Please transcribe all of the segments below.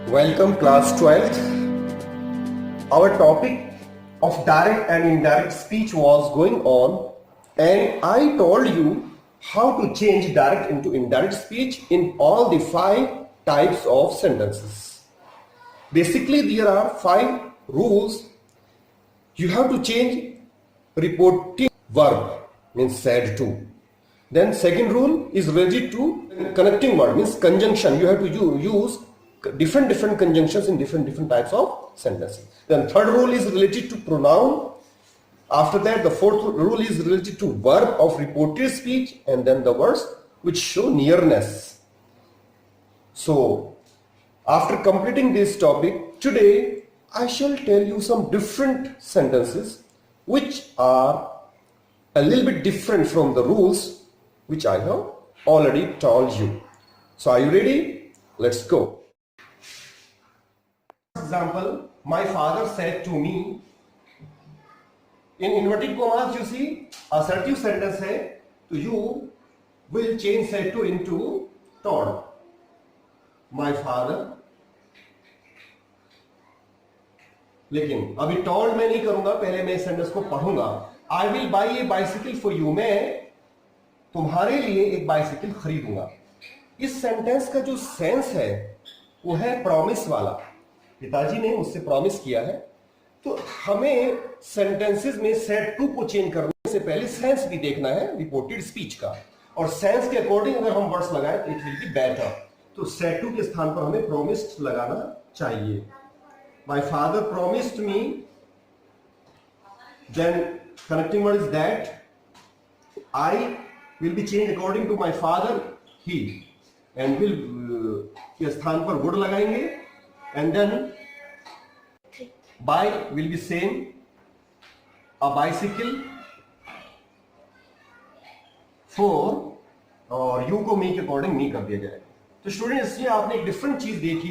Welcome class 12th. Our topic of direct and indirect speech was going on, and I told you how to change direct into indirect speech in all the 5 types of sentences. Basically there are 5 rules. You have to change reporting verb, means said to. Then second rule is related to connecting word, means conjunction. You have to use different conjunctions in different types of sentences. Then third rule is related to pronoun. After that, the fourth rule is related to verb of reported speech, and then the words which show nearness. So after completing this topic, today I shall tell you some different sentences which are a little bit different from the rules which I have already told you. So are you ready? Let's go. For example, my father said to me. In inverted commas, you see, assertive sentence है, तो you will change said to into told. My father. लेकिन अभी told मैं नहीं करूंगा, पहले मैं sentence को पढ़ूंगा. I will buy a bicycle for you. मैं तुम्हारे लिए एक बाइसिकल खरीदूंगा. इस सेंटेंस का जो सेंस है वो है प्रॉमिस वाला. पिताजी ने मुझसे प्रॉमिस किया है. तो हमें सेंटेंसेस में सेड टू को चेंज करने से पहले सेंस भी देखना है रिपोर्टेड स्पीच का, और सेंस के अकॉर्डिंग अगर हम वर्ड्स लगाएं तो इट विल बी बेटर. तो सेड टू के स्थान पर हमें प्रॉमिस्ड लगाना चाहिए. My father promised me. Then connecting word is that. I will be change according to my father he, and will के स्थान पर वुड लगाएंगे. And then buy will be same, a bicycle for, और you को me के according me कर दिया जाएगा. तो स्टूडेंट्स, इसलिए आपने एक डिफरेंट चीज देखी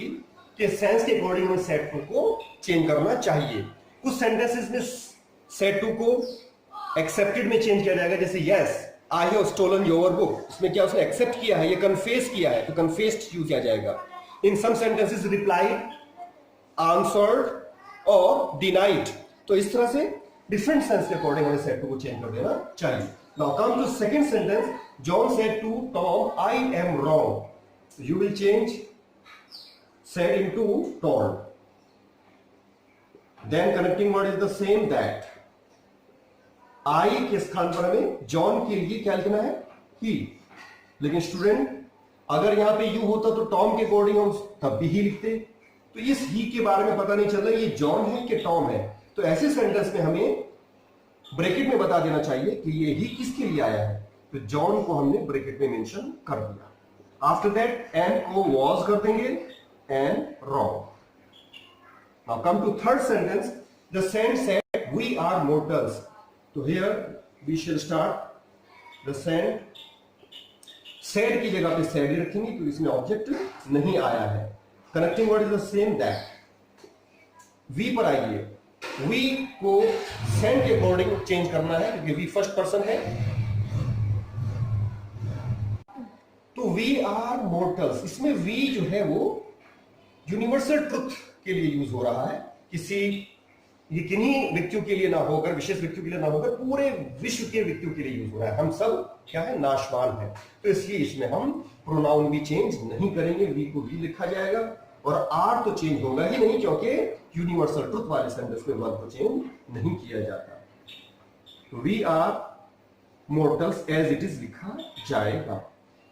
कि सेंस के अकॉर्डिंग हमें सेट टू को चेंज करना चाहिए. कुछ सेंटेंसेस में सेट टू को एक्सेप्टेड में चेंज किया जाएगा, जैसे yes I have stolen your book. इसमें क्या उसने एक्सेप्ट किया है, ये कन्फेस किया है, तो कन्फेस्ड यूज किया जाएगा. In some sentences replied, answered और डिनाइड. तो इस तरह से डिफरेंट सेंस के अकॉर्डिंग हमें सेड टू को चेंज कर देना चाहिए. Now come to second sentence. John said to Tom I am wrong. You will change said into told. Then connecting word is the same that. I के स्थान पर हमें जॉन के लिए क्या लिखना है, ही. लेकिन स्टूडेंट, अगर यहां पे यू होता तो टॉम के अकॉर्डिंग हम तब भी ही लिखते. तो इस ही के बारे में पता नहीं चल रहा ये जॉन है कि टॉम है. तो ऐसे सेंटेंस में हमें ब्रैकेट में बता देना चाहिए कि ये ही किसके लिए आया है. तो जॉन को हमने ब्रैकेट में मेंशन कर दिया. आफ्टर दैट एन को वॉज कर देंगे, and wrong. Now come to third sentence. The saint said we are mortals. तो here we shall start. The saint, said की जगह पे सेड ही रखेंगे क्योंकि इसमें ऑब्जेक्ट नहीं आया है. Connecting word is the same that. We पर आइए. वी को सेंट के अकॉर्डिंग चेंज करना है क्योंकि वी फर्स्ट पर्सन है. तो वी आर मोर्टल्स, इसमें वी जो है वो यूनिवर्सल ट्रुथ के लिए यूज हो रहा है. किसी ये किन्हीं व्यक्तियों के लिए ना होकर, विशेष व्यक्तियों के लिए ना होकर, पूरे विश्व के व्यक्तियों के लिए यूज हो रहा है. हम सब क्या है, नाशवान है. तो इसलिए इसमें हम प्रोनाउन भी चेंज नहीं करेंगे. वी को वी लिखा जाएगा, और आर तो चेंज होगा ही नहीं क्योंकि यूनिवर्सल ट्रुथ वाले सेंटेंस में वर्ब को चेंज नहीं किया जाता. तो we are mortals as it is लिखा जाएगा.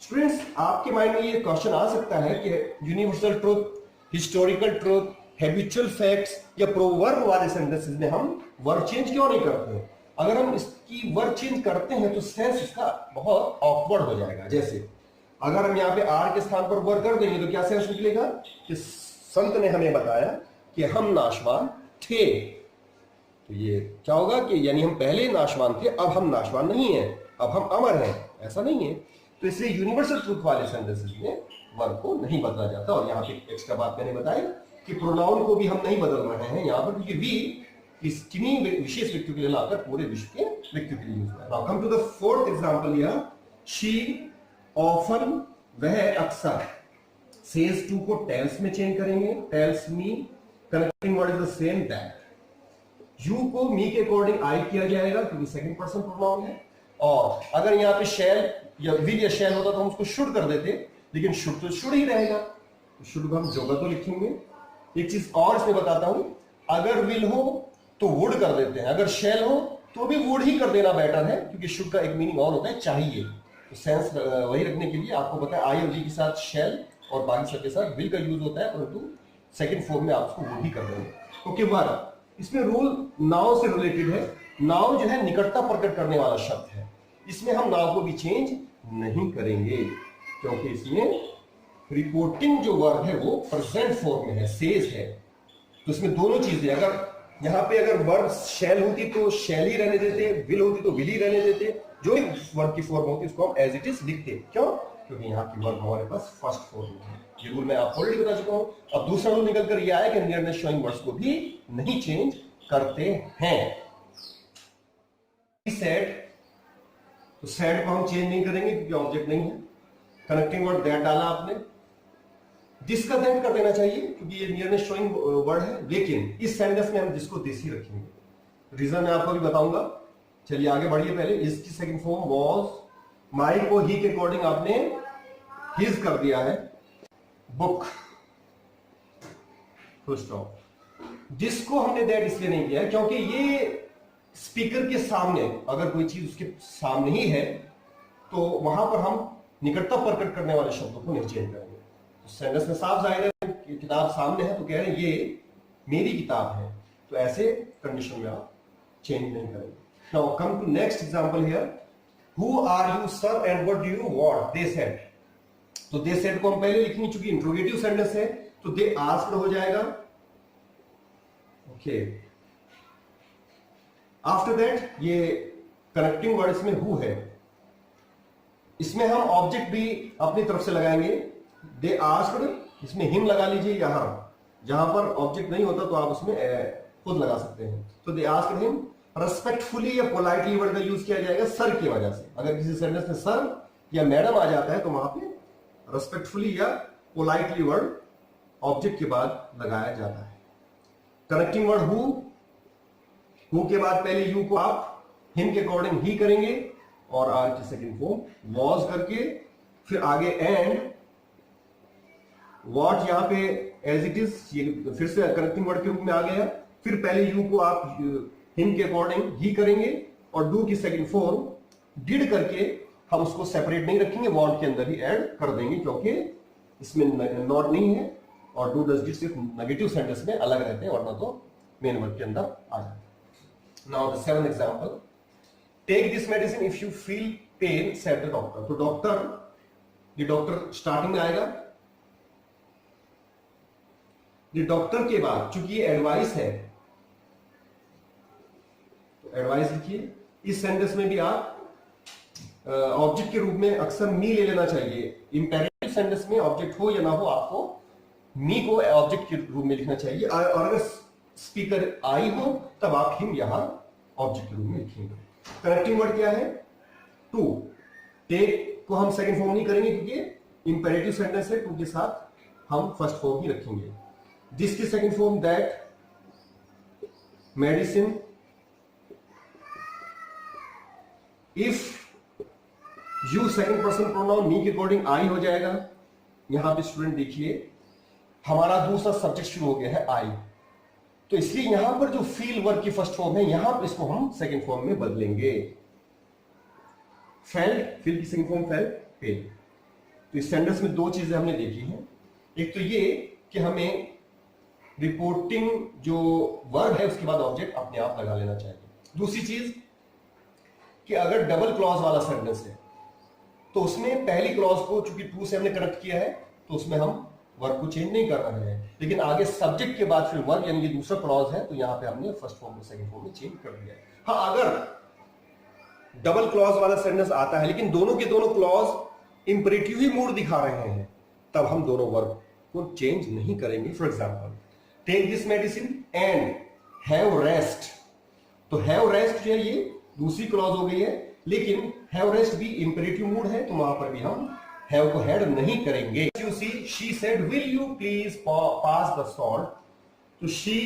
स्टूडेंट्स, आपके माइंड में ये क्वेश्चन आ सकता है कि universal truth, historical truth, habitual facts या प्रोवर्ब वाले सेंटेंसेस में हम वर्ब चेंज क्यों नहीं करते हैं. अगर हम इसकी वर्ब चेंज करते हैं तो सेंस इसका बहुत ऑकवर्ड हो जाएगा. जैसे अगर हम यहाँ पे आर के स्थान पर वर्ब कर देंगे तो क्या सेंस निकलेगा कि संत ने हमें बताया कि हम नाशवान थे. तो ये क्या होगा कि यानी हम पहले नाशवान थे, अब हम नाशवान नहीं हैं, अब हम अमर हैं. ऐसा नहीं है. तो इसलिए यूनिवर्सल ट्रुथ वाले सेंटेंसेस में वर्ब को नहीं बदला जाता. और यहाँ पे एक्स्ट्रा बात मैंने बताई कि प्रोनाउन को भी हम नहीं बदल रहे हैं यहाँ पर, क्योंकि वी किन्हीं विशेष व्यक्तियों के लिए लाकर पूरे विश्व के व्यक्तियों के लिए यूज हुआ है। Now come to the fourth example here, she often, वह अक्सर, सेज टू को टेल्स में चेंज करेंगे, tells me, connecting word is the same that. You को मी के अकॉर्डिंग आई किया जाएगा क्योंकि सेकंड पर्सन प्रोनाउन है, और अगर यहाँ पे शैल या विल या शैल होता तो हम उसको शुड कर देते, लेकिन शुड तो शुड ही रहेगा, तो शुड को हम जोगा तो लिखेंगे। एक चीज और इसमें बताता हूं, अगर विल हो तो वुड कर देते हैं, अगर शैल हो तो भी वुड ही कर देना बेटर है, क्योंकि शुड का एक मीनिंग और होता है चाहिए, तो सेंस वही रखने के लिए आपको पता है आई और वी के साथ शैल और बाकी सबके साथ विल का यूज होता है, परंतु सेकंड फॉर्म में आप उसको वुड ही कर देंगे। ओके, वर्ब इसमें रूल नाउन से रिलेटेड है। नाउन जो है निकटता प्रकट करने वाला शब्द है, इसमें हम नाउन को भी चेंज नहीं करेंगे, क्योंकि इसमें रिपोर्टिंग जो वर्ब है वो प्रेजेंट फॉर्म में है, सेज है, तो इसमें दोनों चीजें, अगर यहां पे अगर वर्ब शैल होती तो शैल ही रहने देते, विल होती तो विल ही रहने देते, जो वर्ब की फॉर्म होती उसको हम एज इट इज लिखते। क्यों? क्योंकि यहाँ की वर्ब हमारे पास फर्स्ट फॉर्म में है। ये रूल मैं आपको ऑलरेडी बता चुका हूं। अब दूसरा रूल निकल कर यह आया कि नियरनेस शोइंग वर्ड्स को भी नहीं चेंज करते हैं। सेड, तो सेड को हम चेंज नहीं करेंगे क्योंकि ऑब्जेक्ट नहीं है। कनेक्टिंग वर्ड दैट डाला आपने, दिस का दैट कर देना चाहिए क्योंकि ये नियरनेस शोइंग वर्ड है, लेकिन इस सेंटेंस में हम जिसको दिस ही रखेंगे। रीजन मैं आपको भी बताऊंगा। चलिए आगे बढ़िए। पहले इसकी सेकंड फॉर्म वाज, माई को ही के अकॉर्डिंग आपने हिज कर दिया है, बुक, फुल स्टॉप। जिसको हमने दैट इसलिए नहीं किया है क्योंकि ये स्पीकर के सामने अगर कोई चीज उसके सामने ही है तो वहां पर हम निकटता प्रकट करने वाले शब्दों को नहीं चेंज करेंगे। तो सेंटेंस में साफ जाहिर है कि किताब सामने है तो कह रहे हैं ये मेरी किताब है, तो ऐसे कंडीशन में आप चेंज नहीं करेंगे। Now come to next example here, who are you sir and what do you want, they said. तो दे सेड को हम पहले लिखेंगे चूंकि इंट्रोगेटिव सेंटेंस है, तो दे आस्क्ड हो जाएगा। ओके, आफ्टर दैट ये कनेक्टिंग वर्ड इसमें हु है, इसमें हम ऑब्जेक्ट भी अपनी तरफ से लगाएंगे। दे आस्क्ड, इसमें हिम लगा लीजिए, यहां जहां पर ऑब्जेक्ट नहीं होता तो आप उसमें खुद लगा सकते हैं। तो दे आस्क्ड हिम, रेस्पेक्टफुली या पोलाइटली वर्ड का यूज किया जाएगा सर की वजह से। अगर किसी सेंटेंस में सर या मैडम आ जाता है तो वहां पे रेस्पेक्टफुली या पोलाइटली वर्ड ऑब्जेक्ट के बाद लगाया जाता है। कनेक्टिंग वर्ड हु के बाद पहले यू को आप हिम के अकॉर्डिंग ही करेंगे और आर की सेकंड फॉर्म वॉज करके, फिर आगे एंड वॉट यहां पे एज इट इज, ये फिर से कनेक्टिंग वर्ड के रूप में आ गया। फिर पहले यू को आप हिम के अकॉर्डिंग ही करेंगे और डू की सेकंड फॉर्म डिड करके हम उसको सेपरेट नहीं रखेंगे, वॉन्ट के अंदर ही ऐड कर देंगे क्योंकि इसमें नॉट नहीं है और डू डज डिड सिर्फ नेगेटिव सेंटेंस में अलग रहते हैं, वरना तो मेन वर्ड के अंदर आ जाते हैं। Now the seventh example, take this medicine if you feel pain said the doctor. तो डॉक्टर, ये डॉक्टर स्टार्टिंग में आएगा, ये डॉक्टर के बाद चूंकि ये एडवाइस है तो एडवाइस लिखिए। इस सेंटेंस में भी आप ऑब्जेक्ट के रूप में अक्सर मी ले लेना चाहिए। इंपेरेटिव सेंटेंस में ऑब्जेक्ट हो या ना हो आपको मी को ऑब्जेक्ट के रूप में लिखना चाहिए, और अगर स्पीकर आई हो तब आप हिम यहां ऑब्जेक्ट के रूप में लिखेंगे। कनेक्टिंग वर्ड क्या है? टू। टेक को हम सेकंड फॉर्म नहीं करेंगे क्योंकि इंपेरेटिव सेंटेंस है, टू के साथ हम फर्स्ट फॉर्म ही रखेंगे। दिस की second form that, medicine, if you second person pronoun me के अकॉर्डिंग आई हो जाएगा। यहां पे स्टूडेंट देखिए हमारा दूसरा सब्जेक्ट शुरू हो गया है आई, तो इसलिए यहां पर जो फील वर्ब की फर्स्ट फॉर्म है यहां पर इसको हम सेकंड फॉर्म में बदलेंगे। फेल्ट, फील की सेकंड फॉर्म फेल्ट, फेल। तो इस सेंटेंस में दो चीजें हमने देखी हैं। एक तो ये कि हमें रिपोर्टिंग जो वर्ड है उसके बाद ऑब्जेक्ट अपने आप लगा लेना चाहिए। दूसरी चीज कि अगर डबल क्लॉज वाला सेंटेंस है तो उसमें पहली क्लॉज को चूंकि टू से हमने कनेक्ट किया है तो उसमें हम वर्ब को चेंज नहीं कर रहे हैं, लेकिन आगे सब्जेक्ट के बाद फिर वर्ब यानी कि दूसरा क्लॉज है तो यहां पे हमने फर्स्ट फॉर्म को सेकंड फॉर्म में चेंज कर दिया है। हाँ, अगर डबल क्लॉज वाला सेंटेंस आता है लेकिन दोनों के दोनों क्लॉज इंपरेटिव ही मूड दिखा रहे हैं तब हम दोनों वर्ब को चेंज नहीं करेंगे। For example, take this medicine and have rest, तो हैव रेस्ट जो है ये दूसरी क्लॉज हो गई है, लेकिन हैव रेस्ट भी इंपेरेटिव मूड है, तो वहां पर भी हम हैव को हेड नहीं करेंगे। You see she said will you please pass the salt, तो शी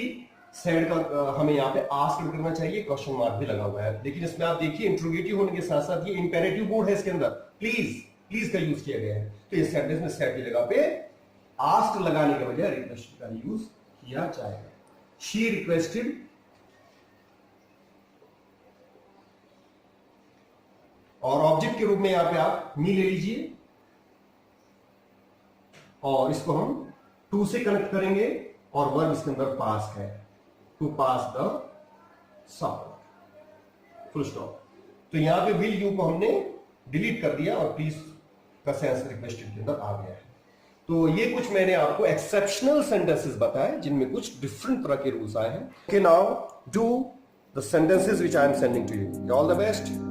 सेड का हमें यहाँ पे आस्क करना चाहिए, क्वेश्चन मार्क भी लगा हुआ है, लेकिन इसमें आप देखिए इंट्रोगेटिव होने के साथ साथ ये इंपेरेटिव मूड है, इसके अंदर प्लीज का यूज किया गया है, तो इस सेंटेंस में सेड की जगह पे आस्क लगाने के बजाय रिक्वेस्ट का यूज किया जाएगा। शी रिक्वेस्टेड, और ऑब्जेक्ट के रूप में यहां पे आप मी ले लीजिए और इसको हम टू से कनेक्ट करेंगे और वर्ब इसके अंदर पास है, to pass the salt, full stop. तो यहां पे विल यू को हमने डिलीट कर दिया और प्लीज का सेंस रिक्वेस्टेड के अंदर आ गया है। तो ये कुछ मैंने आपको एक्सेप्शनल सेंटेंसेस बताए जिनमें कुछ डिफरेंट तरह के रूल्स आए हैं। Okay, now do the sentences which I am sending to you. All the best.